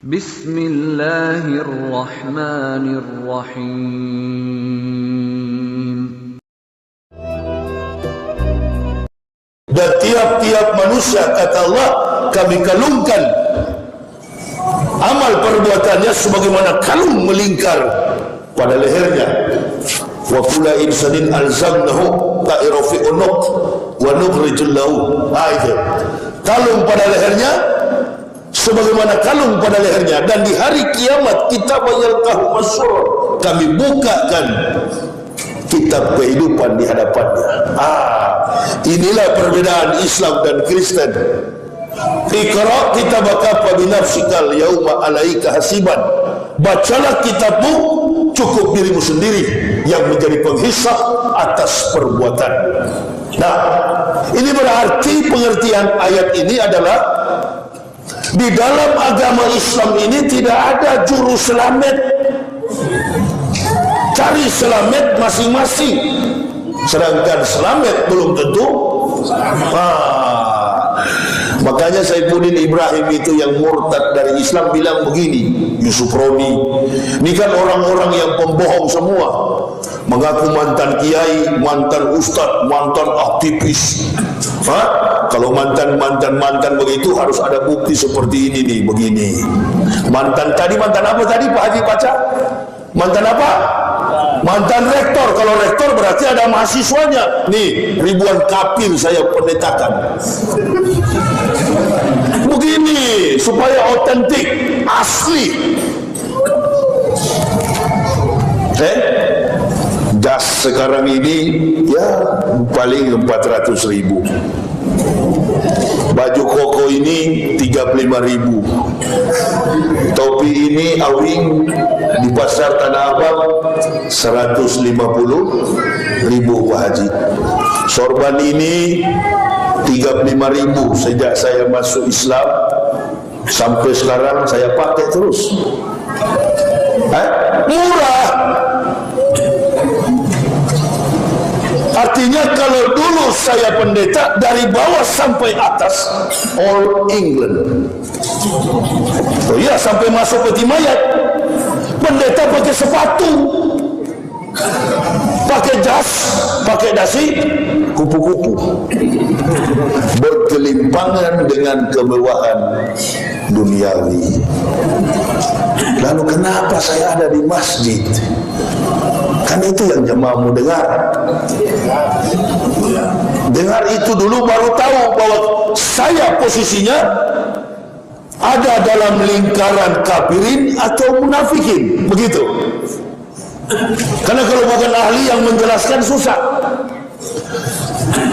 Bismillahirrahmanirrahim. Dan tiap-tiap manusia, kata Allah, kami kalungkan amal perbuatannya sebagaimana kalung melingkar pada lehernya. Wa kullu insanin alzamnahu ta'ira fi unuq wa nukhrijul lahu. Itu kalung pada lehernya sebagaimana kalung pada lehernya, dan di hari kiamat kitab yalqahu masyhur, kami bukakan kitab kehidupan di hadapannya. Inilah perbedaan Islam dan Kristen. Iqra kitabaka fa binafsikal yauma alaika hasiban. Bacalah kitabmu, cukup dirimu sendiri yang menjadi penghisab atas perbuatan. Nah, ini berarti pengertian ayat ini adalah di dalam agama Islam ini tidak ada juru selamat. Cari selamat masing-masing, sedangkan selamat belum tentu. Makanya Saifuddin Ibrahim itu yang murtad dari Islam bilang begini, Yusuf Roni, ini kan orang-orang yang pembohong semua, mengaku mantan kiai, mantan ustadz, mantan aktivis. Kalau mantan begitu harus ada bukti seperti ini nih, begini. Mantan apa tadi Pak Haji baca? Mantan apa? Mantan rektor. Kalau rektor berarti ada mahasiswanya. Nih, ribuan kafir saya pendetakan. Begini supaya otentik, asli. Das sekarang ini ya paling 400.000. Baju koko ini 35.000. Topi ini awing di pasar Tanah Abang 150.000 Pak Haji. Sorban ini 35.000 sejak saya masuk Islam sampai sekarang saya pakai terus. Murah. Artinya kalau dulu saya pendeta dari bawah sampai atas all England. Oh iya, sampai masuk peti mayat pendeta pakai sepatu, pakai jas, pakai dasi, kupu-kupu, bergelimpangan dengan kemewahan duniawi. Lalu kenapa saya ada di masjid? Kan itu yang jemaahmu dengar. Dengar itu dulu baru tahu bahwa saya posisinya ada dalam lingkaran kafirin atau munafikin, begitu. Karena kalau bukan ahli yang menjelaskan susah.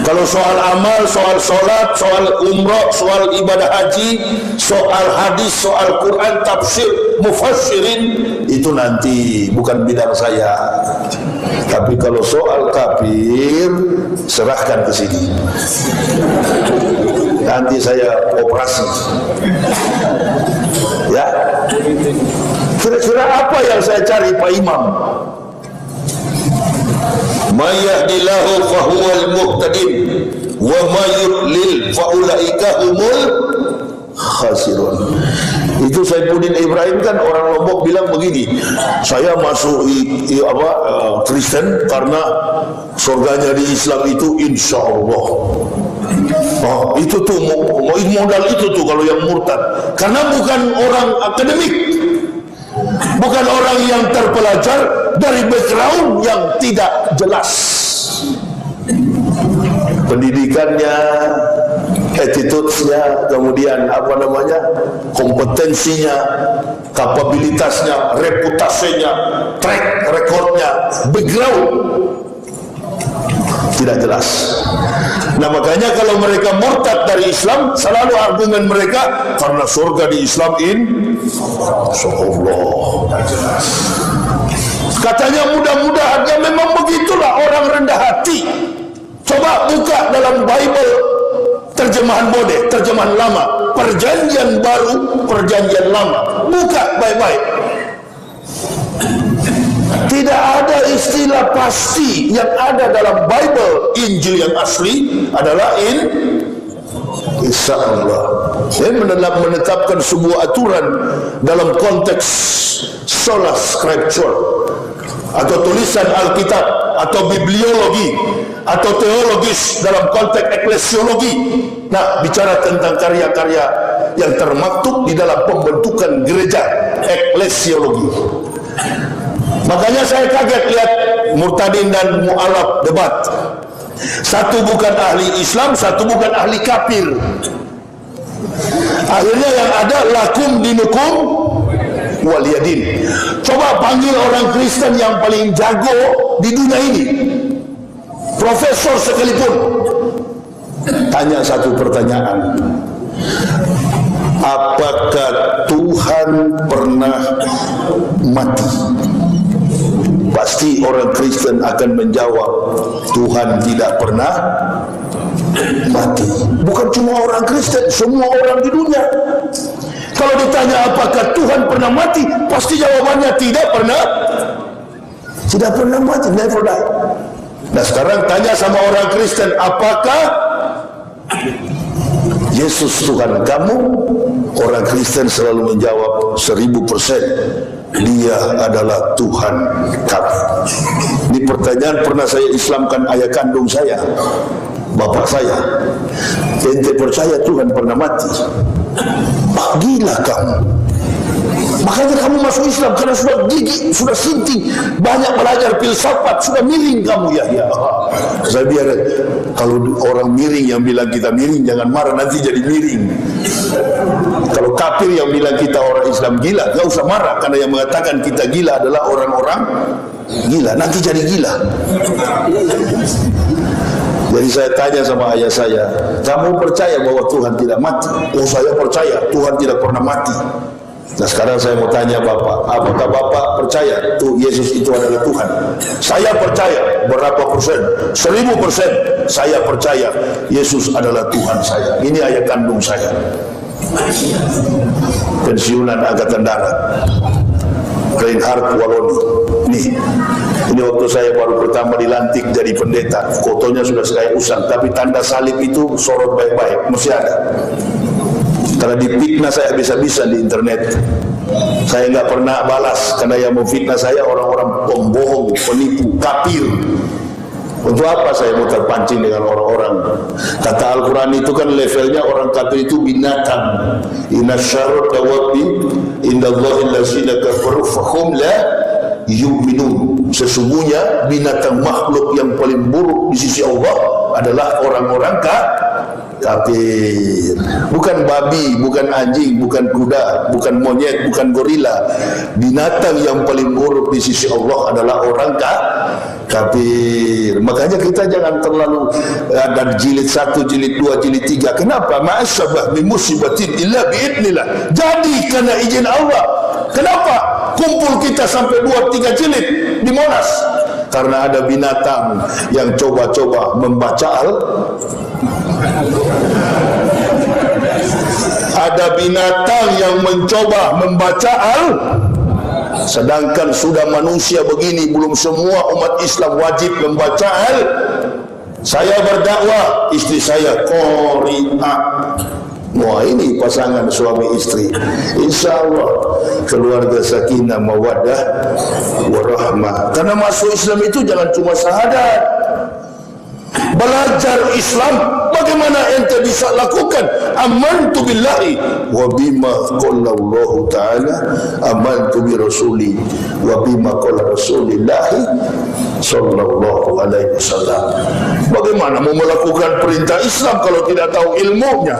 Kalau soal amal, soal sholat, soal umrah, soal ibadah haji, soal hadis, soal Quran, tafsir, mufassirin, itu nanti bukan bidang saya. Tapi kalau soal kafir, serahkan ke sini. Nanti saya operasi. Ya. Kira-kira apa yang saya cari Pak Imam? May yahdillahu fahuwal muhtadin wa may yudlil faulaika humul khasirun. Itu Saifuddin Ibrahim kan orang Lombok bilang begini, saya masuk Kristen karena surganya di Islam itu insya Allah. Itu tuh modal itu tuh kalau yang murtad, karena bukan orang akademik, bukan orang yang terpelajar dari background yang tidak jelas. Pendidikannya, attitude-nya, kemudian kompetensinya, kapabilitasnya, reputasinya, track recordnya, background tidak jelas. Nah makanya kalau mereka murtad dari Islam, selalu argumen mereka karena surga di Islam insyaallah. Katanya mudah-mudahan, ya memang begitulah orang rendah hati. Coba buka dalam Bible terjemahan Bodeh, terjemahan lama, perjanjian baru, perjanjian lama, buka baik-baik. Tidak ada istilah pasti. Yang ada dalam Bible, Injil yang asli adalah Insyaallah. Menetapkan sebuah aturan dalam konteks sola scriptura atau tulisan Alkitab atau bibliologi atau teologis dalam konteks eklesiologi. Nah, bicara tentang karya-karya yang termaktub di dalam pembentukan gereja eklesiologi. Makanya saya kaget lihat Murtadin dan Mu'alaf debat. Satu bukan ahli Islam, satu bukan ahli kafir. Akhirnya yang ada lakum dinukum waliyadin. Coba panggil orang Kristen yang paling jago di dunia ini, profesor sekalipun, tanya satu pertanyaan: apakah Tuhan pernah mati? Pasti orang Kristen akan menjawab, Tuhan tidak pernah mati. Bukan cuma orang Kristen, semua orang di dunia. Kalau ditanya apakah Tuhan pernah mati, pasti jawabannya tidak pernah mati, never die. Nah, sekarang tanya sama orang Kristen, apakah Yesus Tuhan kamu? Orang Kristen selalu menjawab 1000%, Dia adalah Tuhan kami. Ini pertanyaan pernah saya Islamkan ayah kandung saya, bapak saya. Ente percaya Tuhan pernah mati? Gila kamu. Makanya kamu masuk Islam karena sudah gigi, sudah sinting, banyak belajar filsafat, sudah miring kamu ya. Saya biar kalau orang miring yang bilang kita miring, jangan marah, nanti jadi miring. Kalau kafir yang bilang kita orang Islam gila, gak usah marah, karena yang mengatakan kita gila adalah orang-orang gila, nanti jadi gila. Jadi saya tanya sama ayah saya, kamu percaya bahwa Tuhan tidak mati? Oh, saya percaya Tuhan tidak pernah mati. Nah, sekarang saya mau tanya Bapak, apakah Bapak percaya tuh Yesus itu adalah Tuhan? Saya percaya. Berapa persen? 1000% saya percaya Yesus adalah Tuhan saya. Ini ayah kandung saya, pensiunan Angkatan Darat, Reinhard Waloni. Ini waktu saya baru pertama dilantik jadi pendeta, fotonya sudah saya usang, tapi tanda salib itu sorot baik-baik, masih ada. Karena difitnah saya bisa-bisa di internet, saya nggak pernah balas, karena yang memfitnah saya orang-orang pembohong, penipu, kafir. Untuk apa saya mau terpancing dengan orang-orang? Kata Al-Quran itu kan levelnya orang kafir itu binatang. Inna syarra dawabi indallahi allazina kafaru fahum la yu'minun. Sesungguhnya binatang makhluk yang paling buruk di sisi Allah adalah orang-orang kafir. Bukan babi, bukan anjing, bukan kuda, bukan monyet, bukan gorila. Binatang yang paling buruk di sisi Allah adalah orang kafir. Makanya kita jangan terlalu ada jilid 1, jilid 2, jilid 3. Kenapa? Ma'asyabah min musibatin illa bi'idnillah. Jadi karena izin Allah. Kenapa kumpul kita sampai 2-3 jilid di Monas? Karena ada binatang yang coba-coba membaca ada binatang yang mencoba membaca sedangkan sudah manusia begini, belum semua umat Islam wajib membaca Saya berdakwah, istri saya qari'ah. Wah, ini pasangan suami istri, insya Allah keluarga sakinah mawaddah warahmah. Karena masuk Islam itu jangan cuma syahadat, belajar Islam. Bagaimana ente bisa lakukan amantu billahi wa bima qala Allah taala, amantu bi rasuli wa bima qala rasulillahi sallallahu alaihi wasallam. Bagaimana mau melakukan perintah Islam kalau tidak tahu ilmunya?